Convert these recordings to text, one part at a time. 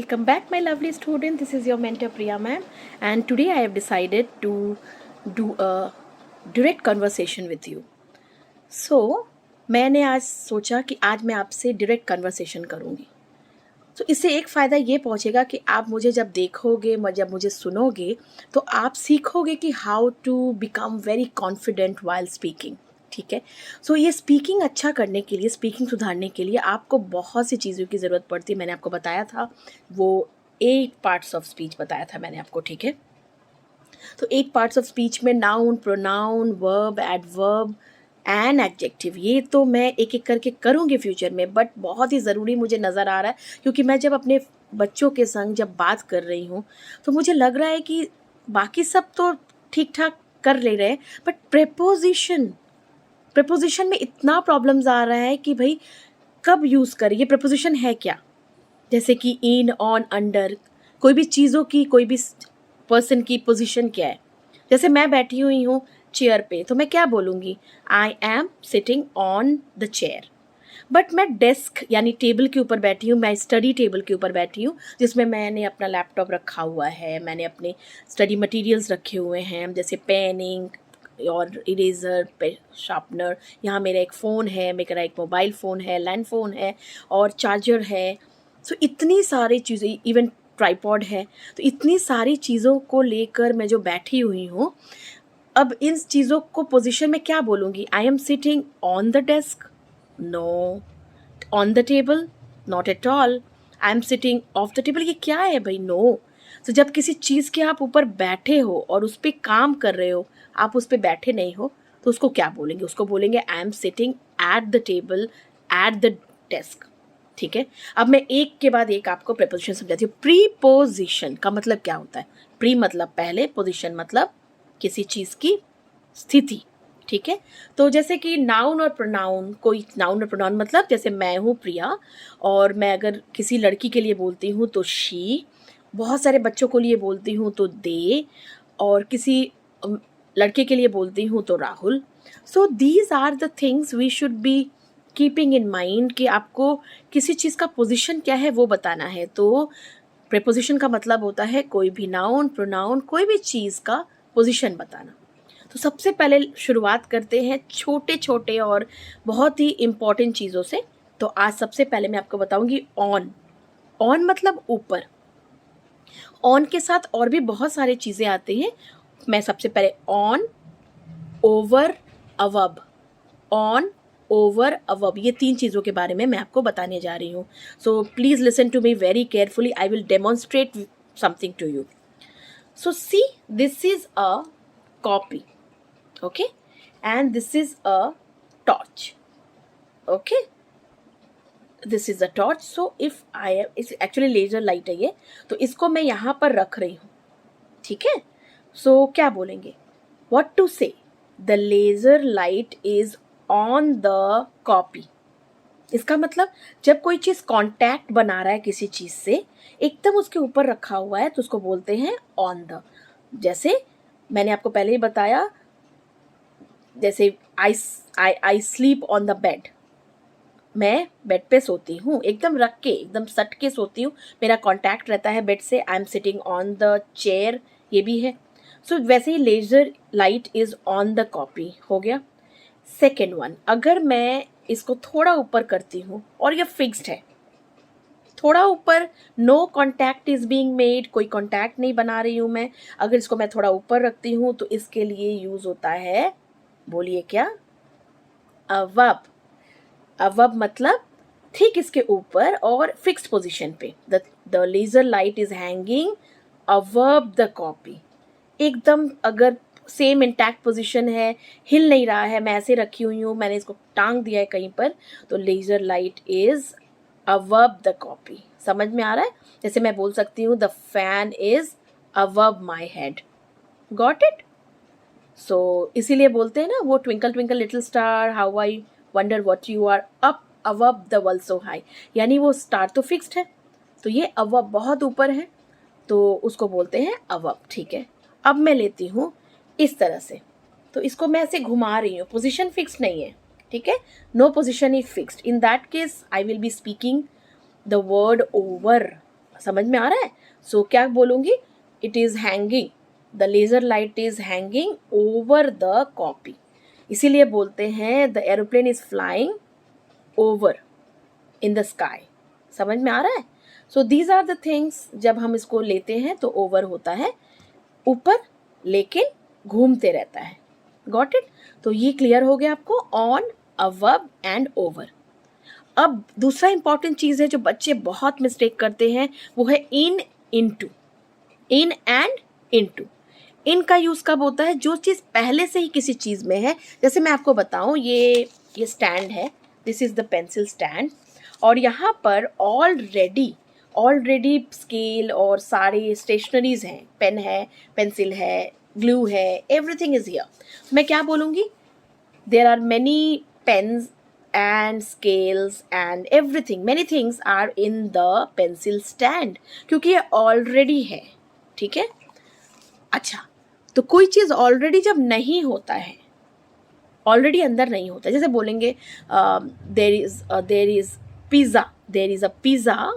Welcome back, my lovely student. This is your mentor Priya ma'am, and today I have decided to do a direct conversation with you. So मैंने आज सोचा कि आज मैं आपसे direct conversation करूँगी. तो इससे एक फ़ायदा ये पहुँचेगा कि आप मुझे जब देखोगे, जब मुझे सुनोगे, तो आप सीखोगे कि how to become very confident while speaking. ठीक है. सो ये स्पीकिंग अच्छा करने के लिए, स्पीकिंग सुधारने के लिए आपको बहुत सी चीज़ों की ज़रूरत पड़ती है. मैंने आपको बताया था, वो 8 पार्ट्स ऑफ स्पीच बताया था मैंने आपको. ठीक है. तो 8 पार्ट्स ऑफ स्पीच में noun, pronoun, verb, adverb and adjective, ये तो मैं एक एक करके करूँगी फ्यूचर में, बट बहुत ही ज़रूरी मुझे नज़र आ रहा है, क्योंकि मैं जब अपने बच्चों के संग जब बात कर रही हूँ तो मुझे लग रहा है कि बाकी सब तो ठीक ठाक कर ले रहे हैं, बट प्रेपोजिशन में इतना प्रॉब्लम्स आ रहा है कि भाई कब यूज़ करें, ये प्रेपोजिशन है क्या. जैसे कि इन, ऑन, अंडर, कोई भी चीज़ों की, कोई भी पर्सन की पोजीशन क्या है. जैसे मैं बैठी हुई हूँ चेयर पे, तो मैं क्या बोलूँगी, I am sitting on the chair. But मैं डेस्क यानी टेबल के ऊपर बैठी हूँ, मैं स्टडी टेबल के ऊपर बैठी हूँ, जिसमें मैंने अपना लैपटॉप रखा हुआ है, मैंने अपने स्टडी मटेरियल्स रखे हुए हैं, जैसे पेन, इंक और इरेज़र, शार्पनर. यहाँ मेरा एक फ़ोन है, मेरा एक मोबाइल फ़ोन है, लैंड फ़ोन है और चार्जर है. सो इतनी सारी चीज़ें, इवन ट्राइपॉड है. तो इतनी सारी चीज़ों को लेकर मैं जो बैठी हुई हूँ, अब इन चीज़ों को पोजीशन में क्या बोलूँगी, I am sitting on the desk, no. On the table, not at all. I am sitting off the table, ये क्या है भाई, नो. तो जब किसी चीज़ के आप ऊपर बैठे हो और उस पर काम कर रहे हो, आप उस पर बैठे नहीं हो, तो उसको क्या बोलेंगे, उसको बोलेंगे आई am sitting at the table, at the desk. ठीक है. अब मैं एक के बाद एक आपको प्रीपोजिशन समझाती हूँ. प्रीपोजिशन का मतलब क्या होता है. प्री मतलब पहले, पोजिशन मतलब किसी चीज़ की स्थिति. ठीक है. तो जैसे कि नाउन और प्रोनाउन, कोई नाउन और प्रोनाउन मतलब जैसे मैं हूँ प्रिया, और मैं अगर किसी लड़की के लिए बोलती हूँ तो शी, बहुत सारे बच्चों के लिए बोलती हूँ तो दे, और किसी लड़के के लिए बोलती हूँ तो Rahul. So these are the things we should be keeping in mind कि आपको किसी चीज़ का पोजीशन क्या है वो बताना है. तो प्रीपोजिशन का मतलब होता है कोई भी नाउन, प्रोनाउन, कोई भी चीज़ का पोजीशन बताना. तो सबसे पहले शुरुआत करते हैं छोटे छोटे और बहुत ही इम्पॉर्टेंट चीज़ों से. तो आज सबसे पहले मैं आपको बताऊंगी ऑन. ऑन मतलब ऊपर. ऑन के साथ और भी बहुत सारी चीज़ें आती हैं. मैं सबसे पहले on, over, above. On, over, above, ये 3 चीज़ों के बारे में मैं आपको बताने जा रही हूँ. So please listen to me very carefully. I will demonstrate something to you. So see, this is a copy. Okay, and this is a torch. Okay, this is a torch. So if I am, it's actually laser light है ये, तो इसको मैं यहाँ पर रख रही हूँ. ठीक है. So क्या बोलेंगे, what to say, the laser light is on the copy. इसका मतलब जब कोई चीज़ कांटेक्ट बना रहा है किसी चीज़ से, एकदम उसके ऊपर रखा हुआ है, तो उसको बोलते हैं ऑन द. जैसे मैंने आपको पहले ही बताया, जैसे I sleep on the bed, मैं बेड पे सोती हूँ, एकदम रख के, एकदम सट के सोती हूँ, मेरा कांटेक्ट रहता है बेड से. I am sitting on the chair, ये भी है. सो वैसे ही laser light is on the copy हो गया. सेकेंड वन, अगर मैं इसको थोड़ा ऊपर करती हूँ और ये फिक्स्ड है, थोड़ा ऊपर, no contact is being made, कोई कॉन्टैक्ट नहीं बना रही हूँ मैं. अगर इसको मैं थोड़ा ऊपर रखती हूँ तो इसके लिए यूज होता है, बोलिए क्या, अवब. अवब मतलब ठीक इसके ऊपर और फिक्स्ड पोजीशन पे. The laser light is hanging above the copy. एकदम अगर सेम इंटैक्ट पोजीशन है, हिल नहीं रहा है, मैं ऐसे रखी हुई हूँ, मैंने इसको टांग दिया है कहीं पर, तो laser light is above the copy. समझ में आ रहा है. जैसे मैं बोल सकती हूँ the fan is above my head. Got it. So इसीलिए बोलते हैं ना वो, twinkle twinkle little star, how I wonder what you are up above the world so high. यानी वो स्टार तो फिक्स्ड है, तो ये अबव बहुत ऊपर है, तो उसको बोलते हैं अबव. ठीक है. अब मैं लेती हूँ इस तरह से, तो इसको मैं ऐसे घुमा रही हूँ, पोजीशन फिक्स्ड नहीं है. ठीक है. No position is fixed. In that case I will be speaking the word over. समझ में आ रहा है? सो क्या बोलूँगी? It is hanging, the laser light is hanging over the copy. इसीलिए बोलते हैं the aeroplane is flying over in the sky. समझ में आ रहा है? So these are the things, जब हम इसको लेते हैं तो ओवर होता है ऊपर, लेकिन घूमते रहता है। Got it? तो ये क्लियर हो गया आपको, ऑन, अबव एंड ओवर। अब दूसरा इंपॉर्टेंट चीज है जो बच्चे बहुत मिस्टेक करते हैं, वो है in, into. In and into. In का यूज कब होता है? जो चीज पहले से ही किसी चीज में है। जैसे मैं आपको बताऊं, ये स्टैंड है, this is the pencil stand, और यहाँ पर ऑलरेडी स्केल और सारे स्टेशनरीज हैं, पेन है, पेंसिल है, ग्लू है, एवरीथिंग इज हियर। मैं क्या बोलूँगी? There are many pens and scales and everything, many things are in the pencil stand, क्योंकि ये ऑलरेडी है। ठीक है? अच्छा, तो कोई चीज़ ऑलरेडी जब नहीं होता है, ऑलरेडी अंदर नहीं होता, जैसे बोलेंगे देर is a pizza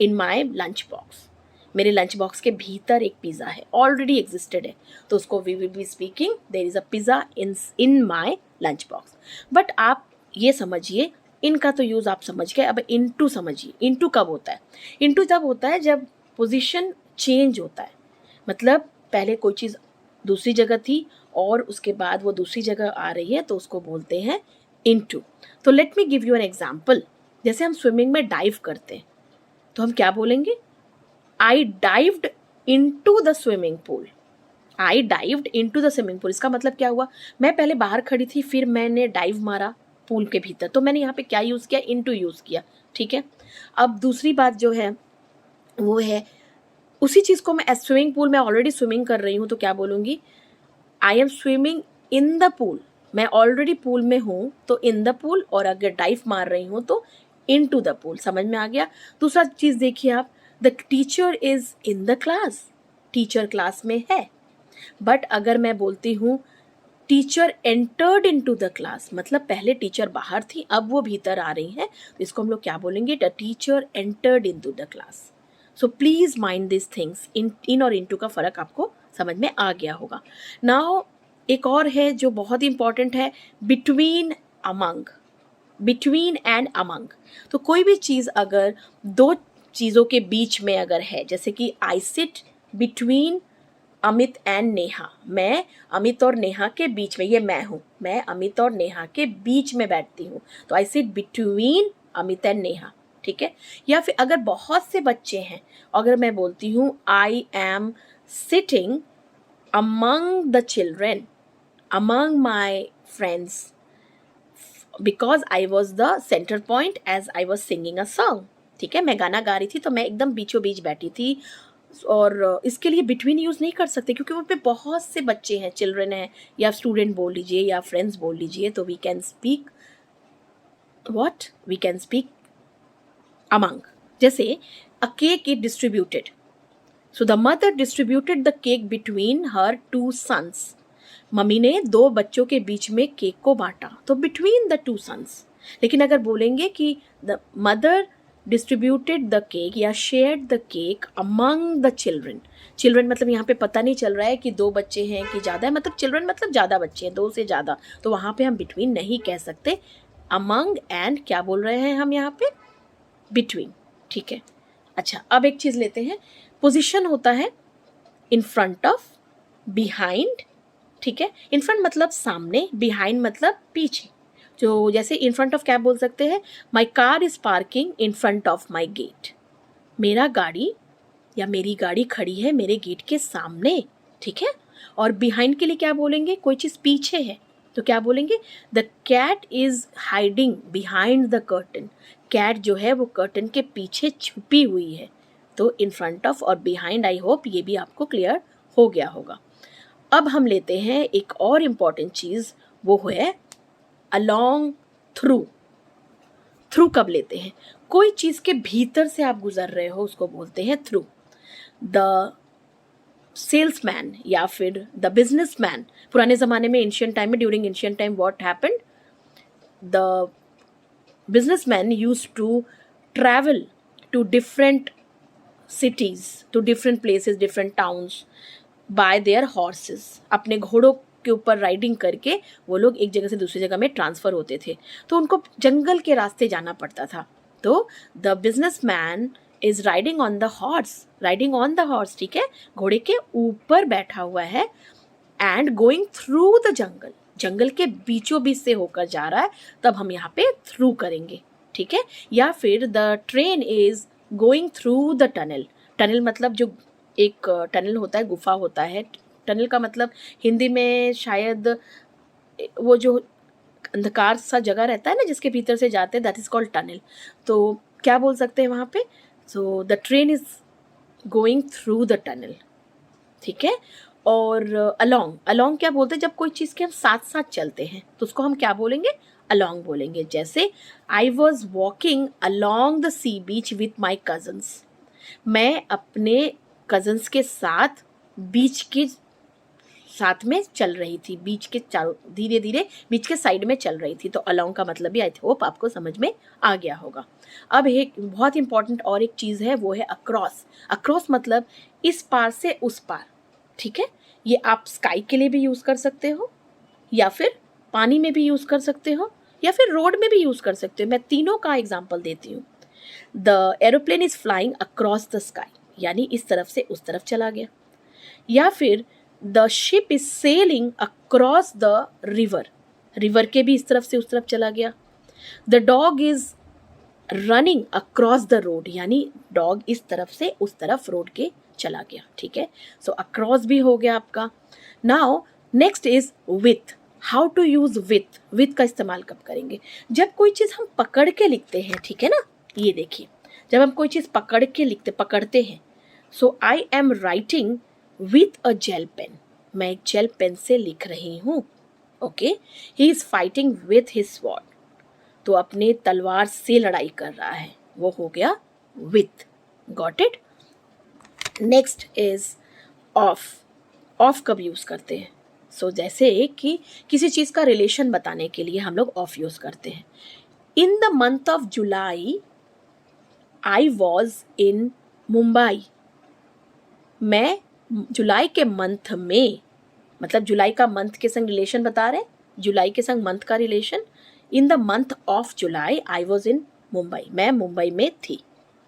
in my lunch box. मेरे लंच बॉक्स के भीतर एक पिज़्ज़ा है, ऑलरेडी एग्जिस्टेड है, तो उसको we will be speaking there is a pizza in my lunch box. But आप ये समझिए, इनका तो यूज़ आप समझ गए, अब इनटू समझिए। इनटू कब होता है? इनटू तब होता है जब पोजीशन चेंज होता है, मतलब पहले कोई चीज़ दूसरी जगह थी और उसके बाद वो दूसरी जगह आ रही है, तो उसको बोलते हैं इनटू। तो let me give you an example. जैसे हम स्विमिंग में डाइव करते हैं, तो हम क्या बोलेंगे? I dived into the swimming pool. I dived into the swimming pool. इसका मतलब क्या हुआ? मैं पहले बाहर खड़ी थी, फिर मैंने डाइव मारा पूल के भीतर, तो मैंने यहाँ पे क्या यूज़ किया? इनटू यूज़ किया। ठीक है? अब दूसरी बात जो है वो है, उसी चीज़ को मैं स्विमिंग पूल में ऑलरेडी स्विमिंग कर रही हूँ, तो क्या बोलूँगी? I M swimming in the pool. मैं ऑलरेडी पूल में हूँ, तो इन द पूल, और अगर डाइव मार रही हूँ तो इन टू द पूल। समझ में आ गया? दूसरा चीज़ देखिए आप, the teacher is in the class. Teacher class में है। बट अगर मैं बोलती हूँ teacher entered into the class, मतलब पहले टीचर बाहर थी, अब वो भीतर आ रही है, तो इसको हम लोग क्या बोलेंगे? The teacher entered into the class. So please mind this things. In और इनटू का फर्क आपको समझ में आ गया होगा। नाउ एक और है जो बहुत इंपॉर्टेंट है, between, among. Between and among. तो कोई भी चीज़ अगर दो चीज़ों के बीच में अगर है, जैसे कि I sit between Amit and Neha, मैं अमित और नेहा के बीच में, ये मैं हूँ, मैं अमित और नेहा के बीच में बैठती हूँ, तो I sit between Amit and Neha. ठीक है? या फिर अगर बहुत से बच्चे हैं, अगर मैं बोलती हूँ I am sitting among the children, among my friends, because I was the centre point as I was singing a song. ठीक है? मैं गाना गा रही थी, तो मैं एकदम बीचों बीच बैठी थी, और इसके लिए बिटवीन यूज़ नहीं कर सकते, क्योंकि वहाँ पे बहुत से बच्चे हैं, चिल्ड्रन हैं, या स्टूडेंट बोल लीजिए या फ्रेंड्स बोल लीजिए, तो we can speak what? We can speak among. जैसे a cake is distributed, so the mother distributed the cake between her two sons. Mummy ने दो बच्चों के बीच में केक को बांटा, तो बिटवीन द टू सन्स। लेकिन अगर बोलेंगे कि the mother distributed the cake या shared the cake among the children, children मतलब यहाँ पे पता नहीं चल रहा है कि दो बच्चे हैं कि ज़्यादा है, मतलब चिल्ड्रन मतलब ज़्यादा बच्चे हैं, दो से ज़्यादा, तो वहाँ पे हम बिटवीन नहीं कह सकते, अमंग एंड क्या बोल रहे हैं हम यहाँ पे? बिटवीन। ठीक है? अच्छा, अब एक चीज़ लेते हैं, पोजिशन होता है इन फ्रंट ऑफ, बिहाइंड। ठीक है? इन फ्रंट मतलब सामने, बिहाइंड मतलब पीछे। जो जैसे इन फ्रंट ऑफ क्या बोल सकते हैं? My car is parking in front of my gate. मेरा गाड़ी या मेरी गाड़ी खड़ी है मेरे गेट के सामने। ठीक है? और बिहाइंड के लिए क्या बोलेंगे? कोई चीज़ पीछे है, तो क्या बोलेंगे? The cat is hiding behind the curtain. Cat जो है वो कर्टन के पीछे छुपी हुई है। तो इन फ्रंट ऑफ और बिहाइंड, आई होप ये भी आपको क्लियर हो गया होगा। अब हम लेते हैं एक और इम्पॉर्टेंट चीज़, वो है अलोंग, थ्रू। थ्रू कब लेते हैं? कोई चीज़ के भीतर से आप गुजर रहे हो, उसको बोलते हैं थ्रू। द सेल्समैन या फिर द बिजनेसमैन, पुराने ज़माने में, एंशिएंट टाइम में, during ancient time what happened? The businessmen used to travel to different cities, to different places, different towns by their horses. अपने घोड़ों के ऊपर राइडिंग करके वो लोग एक जगह से दूसरी जगह में ट्रांसफ़र होते थे, तो उनको जंगल के रास्ते जाना पड़ता था. तो the businessman is riding on the horse, riding on the horse, ठीक है, घोड़े के ऊपर बैठा हुआ है, and going through the jungle, जंगल के बीचों बीच से होकर जा रहा है, तब हम यहाँ पे थ्रू करेंगे, ठीक है. या फिर the train is going through the tunnel. Tunnel मतलब जो एक टनल होता है, गुफा होता है. टनल का मतलब हिंदी में शायद वो जो अंधकार सा जगह रहता है ना जिसके भीतर से जाते हैं, दैट इज कॉल्ड टनल. तो क्या बोल सकते हैं वहाँ पे? So the train is going through the tunnel, ठीक है. और अलोंग, अलोंग क्या बोलते हैं? जब कोई चीज़ के हम साथ साथ चलते हैं तो उसको हम क्या बोलेंगे? अलोंग बोलेंगे. जैसे I was walking along the sea beach with my cousins, मैं अपने कजन्स के साथ बीच के साथ में चल रही थी, बीच के चारों, धीरे धीरे बीच के साइड में चल रही थी. तो अलोंग का मतलब भी आई होप आपको समझ में आ गया होगा. अब एक बहुत इंपॉर्टेंट और एक चीज़ है, वो है अक्रॉस. अक्रॉस मतलब इस पार से उस पार, ठीक है. ये आप स्काई के लिए भी यूज़ कर सकते हो, या फिर पानी में भी यूज़ कर सकते हो, या फिर रोड में भी यूज़ कर सकते हो. मैं तीनों का एग्जाम्पल देती हूँ. The aeroplane is flying across the sky, यानी इस तरफ से उस तरफ चला गया. या फिर the ship is selling across the river, river के भी इस तरफ से उस तरफ चला गया. The dog is running across the road, यानी डॉग इस तरफ से उस तरफ रोड के चला गया, ठीक है. सो अक्रॉस भी हो गया आपका. Now next is with. How to use with. With का इस्तेमाल कब करेंगे? जब कोई चीज़ हम पकड़ के लिखते हैं, ठीक है ना. ये देखिए, जब हम कोई चीज़ पकड़ के पकड़ते हैं. So I am writing with a gel pen, मैं एक जेल पेन से लिख रही हूँ. Okay. He is fighting with his sword, तो अपने तलवार से लड़ाई कर रहा है, वो हो गया with. Got it. Next is of. Of कब यूज़ करते हैं? सो जैसे कि किसी चीज़ का रिलेशन बताने के लिए हम लोग ऑफ यूज़ करते हैं. In the month of July I was in Mumbai, मैं जुलाई के मंथ में, मतलब जुलाई का मंथ के संग रिलेशन बता रहे हैं, जुलाई के संग मंथ का relation. In the month of July I was in Mumbai, मैं मुंबई में थी,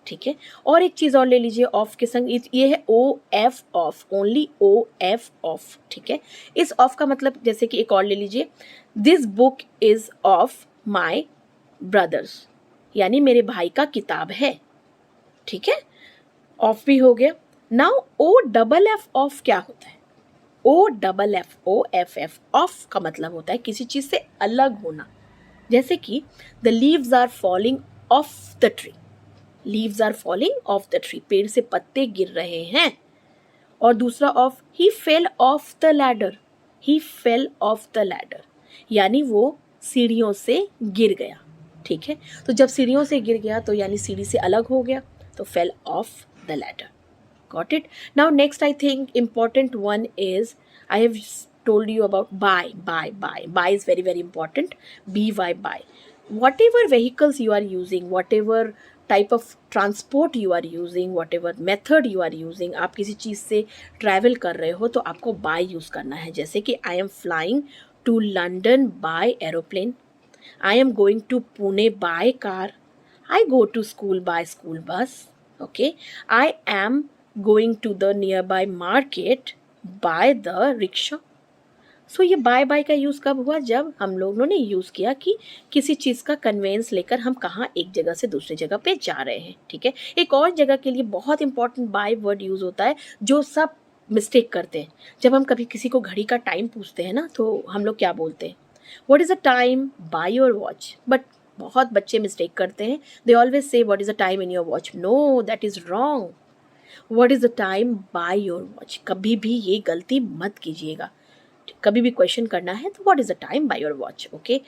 ठीक है. और एक चीज़ और ले लीजिए ऑफ के संग, ये है O F of, only O F of, ठीक है. इस ऑफ का मतलब जैसे कि एक और ले लीजिए, this book is of my brothers, यानी मेरे भाई का किताब है, ठीक है. ऑफ भी हो गया. Now O double F off क्या होता है? O double F, O F F, off का मतलब होता है किसी चीज़ से अलग होना. जैसे कि the leaves are falling off the tree, leaves are falling off the tree, पेड़ से पत्ते गिर रहे हैं. और दूसरा off, he fell off the ladder, he fell off the ladder, यानी वो सीढ़ियों से गिर गया, ठीक है. तो जब सीढ़ियों से गिर गया तो यानी सीढ़ी से अलग हो गया, तो fail off the ladder. Got it? Now next I think important one is, I have told you about buy. Buy is very very important. BY, buy. Whatever vehicles you are using, whatever type of transport you are using, whatever method you are using, आप किसी चीज़ से travel कर रहे हो तो आपको buy use करना है. जैसे कि I am flying to London by aeroplane. I am going to Pune by car. I go to school by school bus. Okay. I am going to the nearby market by the rickshaw. सो ये bye bye का use कब हुआ? जब हम लोगों ने use किया कि किसी चीज़ का कन्वेंस लेकर हम कहाँ एक जगह से दूसरी जगह पे जा रहे हैं, ठीक है. एक और जगह के लिए बहुत इंपॉर्टेंट बाय वर्ड यूज़ होता है, जो सब मिस्टेक करते हैं. जब हम कभी किसी को घड़ी का टाइम पूछते हैं ना, तो हम लोग क्या बोलते हैं? What is the time by your watch. But बहुत बच्चे मिस्टेक करते हैं. They always say what is the time in your watch. No, that is wrong. What is the time by your watch? कभी भी ये गलती मत कीजिएगा. कभी भी क्वेश्चन करना है तो what is the time by your watch? Okay.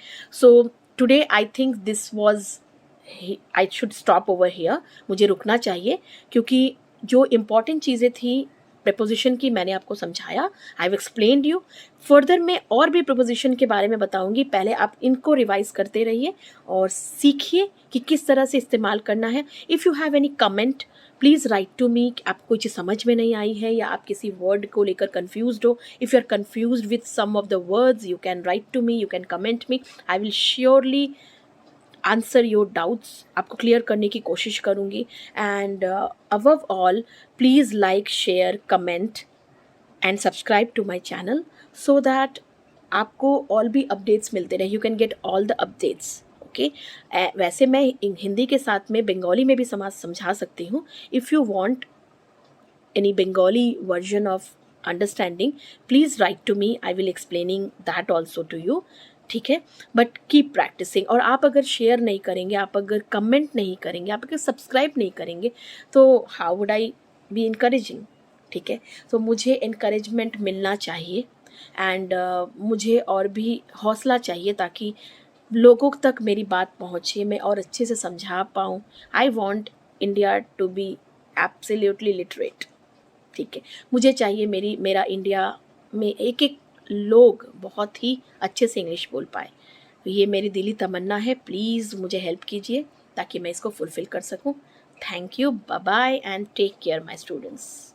So today I think this was, I should stop over here. मुझे रुकना चाहिए क्योंकि जो इम्पॉर्टेंट चीज़ें थी प्रपोजिशन की मैंने आपको समझाया. I have explained you. Further मैं और भी प्रपोजिशन के बारे में बताऊंगी. पहले आप इनको रिवाइज करते रहिए और सीखिए कि किस तरह से इस्तेमाल करना है. If you have any comment, please write to me कि आपको कोई चीज़ समझ में नहीं आई है या आप किसी वर्ड को लेकर कन्फ्यूज्ड हो. If you are confused with some of the words, you can write to me, you can comment me. I will surely answer your doubts, आपको क्लियर करने की कोशिश करूँगी. And above all, please like, share, comment and subscribe to my channel so that आपको all भी updates मिलते रहे. You can get all the updates. Okay, वैसे मैं हिंदी के साथ में बंगाली में भी समझा सकती हूँ. If you want any Bengali version of understanding, please write to me. I will explaining that also to you. ठीक है, बट कीप प्रैक्टिसिंग. और आप अगर शेयर नहीं करेंगे, आप अगर कमेंट नहीं करेंगे, आप अगर सब्सक्राइब नहीं करेंगे, तो how would I be encouraging. ठीक है, तो मुझे इनकरेजमेंट मिलना चाहिए एंड मुझे और भी हौसला चाहिए ताकि लोगों तक मेरी बात पहुँचे, मैं और अच्छे से समझा पाऊँ. I want India to be absolutely literate. ठीक है, मुझे चाहिए मेरा इंडिया में एक एक लोग बहुत ही अच्छे से इंग्लिश बोल पाए. ये मेरी दिली तमन्ना है. प्लीज़ मुझे हेल्प कीजिए ताकि मैं इसको फुलफ़िल कर सकूं. Thank you, bye bye and take care my students.